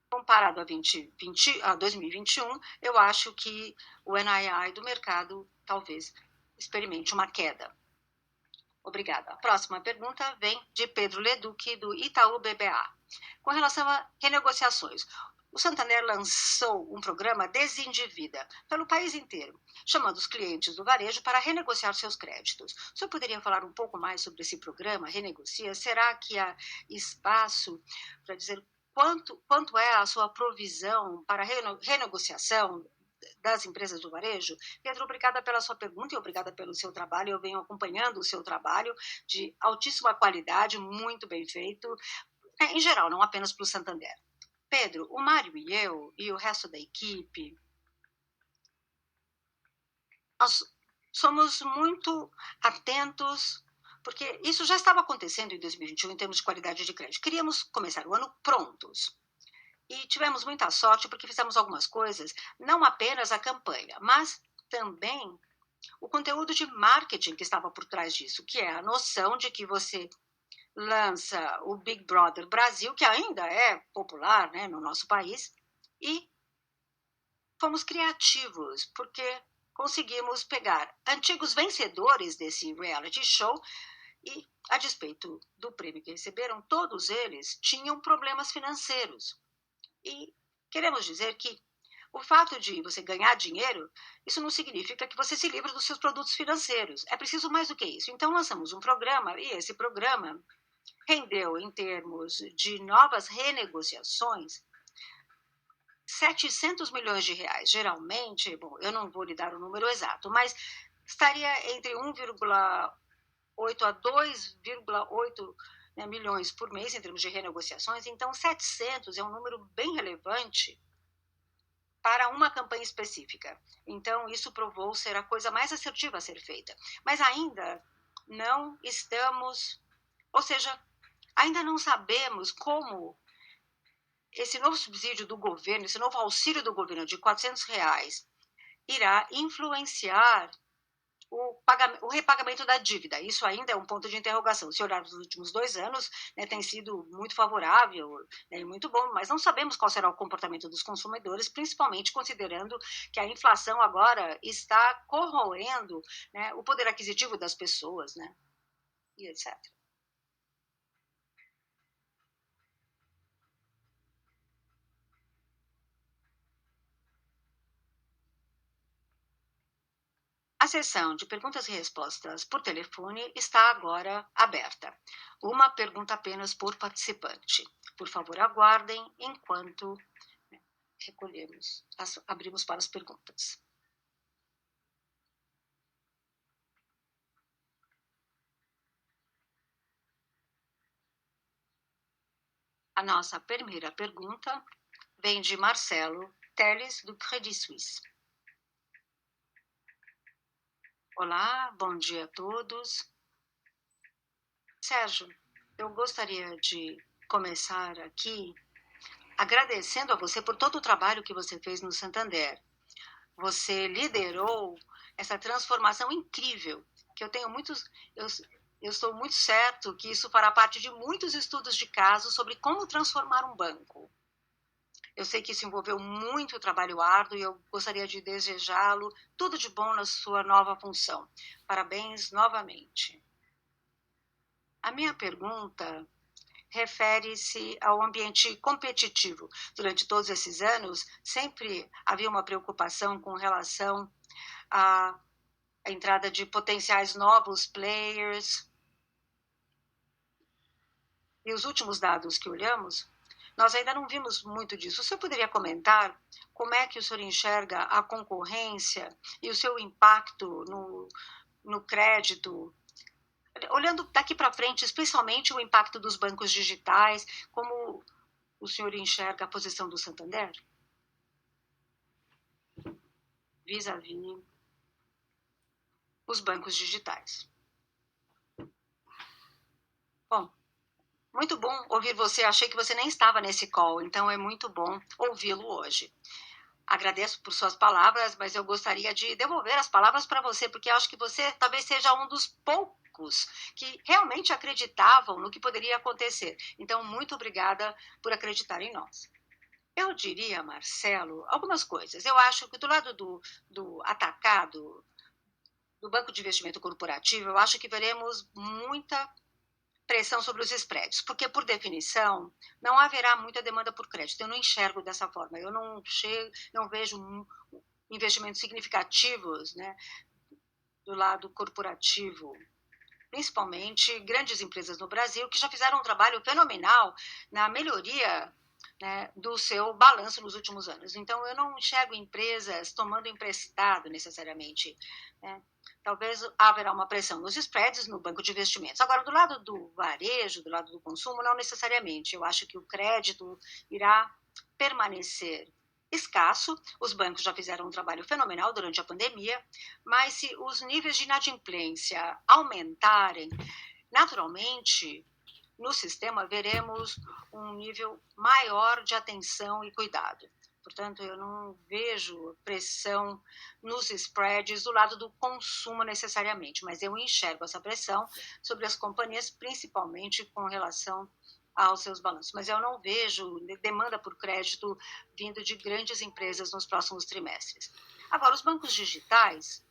comparado a 2021, eu acho que o NII do mercado talvez experimente uma queda. Obrigada. A próxima pergunta vem de Pedro Leduc, do Itaú BBA. Com relação a renegociações, o Santander lançou um programa Desendivida pelo país inteiro, chamando os clientes do varejo para renegociar seus créditos. O senhor poderia falar um pouco mais sobre esse programa, Renegocia? Será que há espaço para dizer quanto é a sua provisão para renegociação das empresas do varejo? Pedro, obrigada pela sua pergunta e obrigada pelo seu trabalho. Eu venho acompanhando o seu trabalho de altíssima qualidade, muito bem feito, em geral, não apenas para o Santander. Pedro, o Mário e eu e o resto da equipe, nós somos muito atentos, porque isso já estava acontecendo em 2021 em termos de qualidade de crédito. Queríamos começar o ano prontos. E tivemos muita sorte porque fizemos algumas coisas, não apenas a campanha, mas também o conteúdo de marketing que estava por trás disso, que é a noção de que você lança o Big Brother Brasil, que ainda é popular, né, no nosso país, e fomos criativos, porque conseguimos pegar antigos vencedores desse reality show e a despeito do prêmio que receberam, todos eles tinham problemas financeiros. E queremos dizer que o fato de você ganhar dinheiro, isso não significa que você se livra dos seus produtos financeiros. É preciso mais do que isso. Então, lançamos um programa, e esse programa rendeu, em termos de novas renegociações, 700 milhões de reais. Geralmente, bom, eu não vou lhe dar o número exato, mas estaria entre 1,8 a 2,8 milhões por mês em termos de renegociações. Então, 700 é um número bem relevante para uma campanha específica. Então, isso provou ser a coisa mais assertiva a ser feita. Mas ainda não estamos, ou seja, ainda não sabemos como esse novo subsídio do governo, esse novo auxílio do governo de R$ 400 irá influenciar o repagamento da dívida. Isso ainda é um ponto de interrogação. Se olhar nos últimos 2 anos, tem sido muito favorável, muito bom, mas não sabemos qual será o comportamento dos consumidores, principalmente considerando que a inflação agora está corroendo, o poder aquisitivo das pessoas, e etc. A sessão de perguntas e respostas por telefone está agora aberta. Uma pergunta apenas por participante. Por favor, aguardem enquanto abrimos para as perguntas. A nossa primeira pergunta vem de Marcelo Teles, do Credit Suisse. Olá, bom dia a todos. Sérgio, eu gostaria de começar aqui agradecendo a você por todo o trabalho que você fez no Santander. Você liderou essa transformação incrível, que eu tenho eu estou muito certo que isso fará parte de muitos estudos de caso sobre como transformar um banco. Eu sei que isso envolveu muito trabalho árduo e eu gostaria de desejá-lo tudo de bom na sua nova função. Parabéns novamente. A minha pergunta refere-se ao ambiente competitivo. Durante todos esses anos, sempre havia uma preocupação com relação à entrada de potenciais novos players. E os últimos dados que olhamos, nós ainda não vimos muito disso. O senhor poderia comentar como é que o senhor enxerga a concorrência e o seu impacto no crédito, olhando daqui para frente, especialmente o impacto dos bancos digitais, como o senhor enxerga a posição do Santander vis-à-vis os bancos digitais? Bom, muito bom ouvir você. Achei que você nem estava nesse call, então é muito bom ouvi-lo hoje. Agradeço por suas palavras, mas eu gostaria de devolver as palavras para você, porque acho que você talvez seja um dos poucos que realmente acreditavam no que poderia acontecer. Então, muito obrigada por acreditar em nós. Eu diria, Marcelo, algumas coisas. Eu acho que do lado do atacado, do Banco de Investimento Corporativo, eu acho que veremos muita pressão sobre os spreads, porque, por definição, não haverá muita demanda por crédito. Eu não enxergo dessa forma. Eu não vejo investimentos significativos do lado corporativo, principalmente grandes empresas no Brasil, que já fizeram um trabalho fenomenal na melhoria do seu balanço nos últimos anos. Então, eu não enxergo empresas tomando emprestado necessariamente. Talvez haverá uma pressão nos spreads no banco de investimentos. Agora, do lado do varejo, do lado do consumo, não necessariamente. Eu acho que o crédito irá permanecer escasso. Os bancos já fizeram um trabalho fenomenal durante a pandemia, mas se os níveis de inadimplência aumentarem, naturalmente, no sistema veremos um nível maior de atenção e cuidado. Portanto, eu não vejo pressão nos spreads do lado do consumo necessariamente, mas eu enxergo essa pressão sobre as companhias, principalmente com relação aos seus balanços. Mas eu não vejo demanda por crédito vindo de grandes empresas nos próximos trimestres. Agora, os bancos digitais,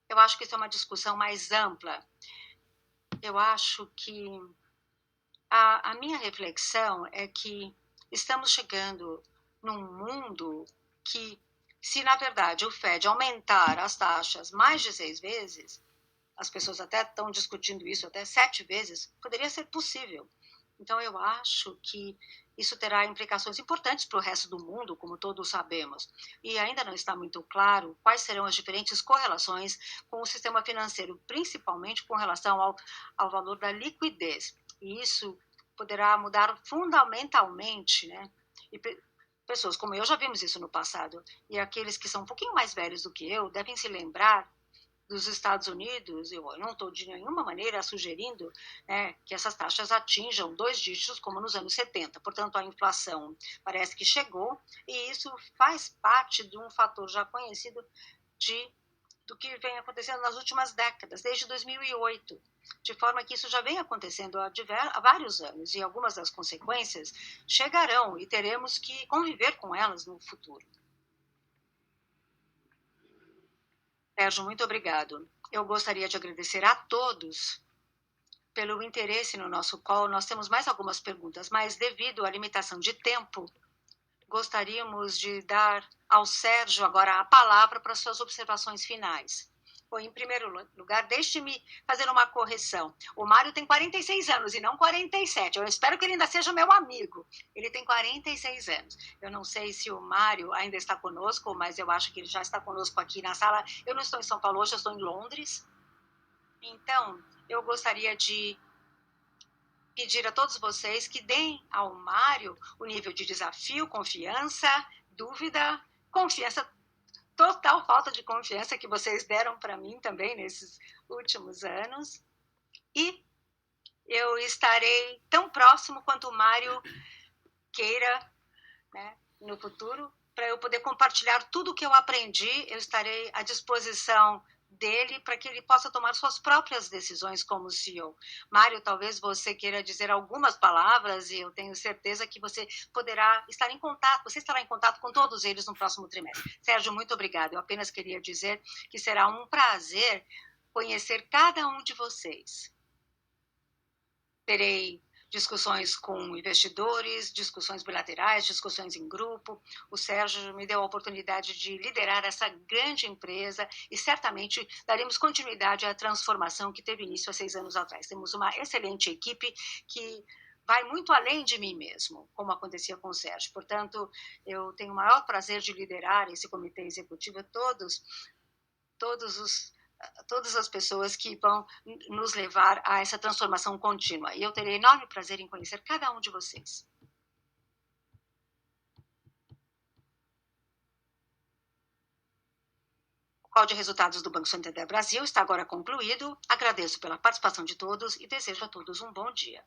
eu acho que isso é uma discussão mais ampla. eu acho que a minha reflexão é que estamos chegando num mundo que, se na verdade o Fed aumentar as taxas mais de 6 vezes, as pessoas até estão discutindo isso até 7 vezes, poderia ser possível. Então, eu acho que isso terá implicações importantes para o resto do mundo, como todos sabemos. E ainda não está muito claro quais serão as diferentes correlações com o sistema financeiro, principalmente com relação ao valor da liquidez. E isso poderá mudar fundamentalmente, né? E pessoas como eu já vimos isso no passado. E aqueles que são um pouquinho mais velhos do que eu devem se lembrar dos Estados Unidos. Eu não estou de nenhuma maneira sugerindo, né, que essas taxas atinjam 2 dígitos como nos anos 70. Portanto, a inflação parece que chegou e isso faz parte de um fator já conhecido do que vem acontecendo nas últimas décadas, desde 2008, de forma que isso já vem acontecendo há vários anos e algumas das consequências chegarão e teremos que conviver com elas no futuro. Sérgio, muito obrigado. Eu gostaria de agradecer a todos pelo interesse no nosso call. Nós temos mais algumas perguntas, mas devido à limitação de tempo, gostaríamos de dar ao Sérgio agora a palavra para suas observações finais. Bom, em primeiro lugar, deixe-me fazer uma correção. O Mário tem 46 anos e não 47. Eu espero que ele ainda seja meu amigo. Ele tem 46 anos. Eu não sei se o Mário ainda está conosco, mas eu acho que ele já está conosco aqui na sala. Eu não estou em São Paulo hoje, eu estou em Londres. Então, eu gostaria de pedir a todos vocês que deem ao Mário o nível de desafio, confiança, dúvida, confiança, total falta de confiança que vocês deram para mim também nesses últimos anos. E eu estarei tão próximo quanto o Mário queira, né, no futuro, para eu poder compartilhar tudo o que eu aprendi. Eu estarei à disposição dele para que ele possa tomar suas próprias decisões como CEO. Mário, talvez você queira dizer algumas palavras e eu tenho certeza que você poderá estar em contato, você estará em contato com todos eles no próximo trimestre. Sérgio, muito obrigado. Eu apenas queria dizer que será um prazer conhecer cada um de vocês. Terei discussões com investidores, discussões bilaterais, discussões em grupo. O Sérgio me deu a oportunidade de liderar essa grande empresa e certamente daremos continuidade à transformação que teve início há 6 anos atrás. Temos uma excelente equipe que vai muito além de mim mesmo, como acontecia com o Sérgio. Portanto, eu tenho o maior prazer de liderar esse comitê executivo, todas as pessoas que vão nos levar a essa transformação contínua. E eu terei enorme prazer em conhecer cada um de vocês. O call de resultados do Banco Santander Brasil está agora concluído. Agradeço pela participação de todos e desejo a todos um bom dia.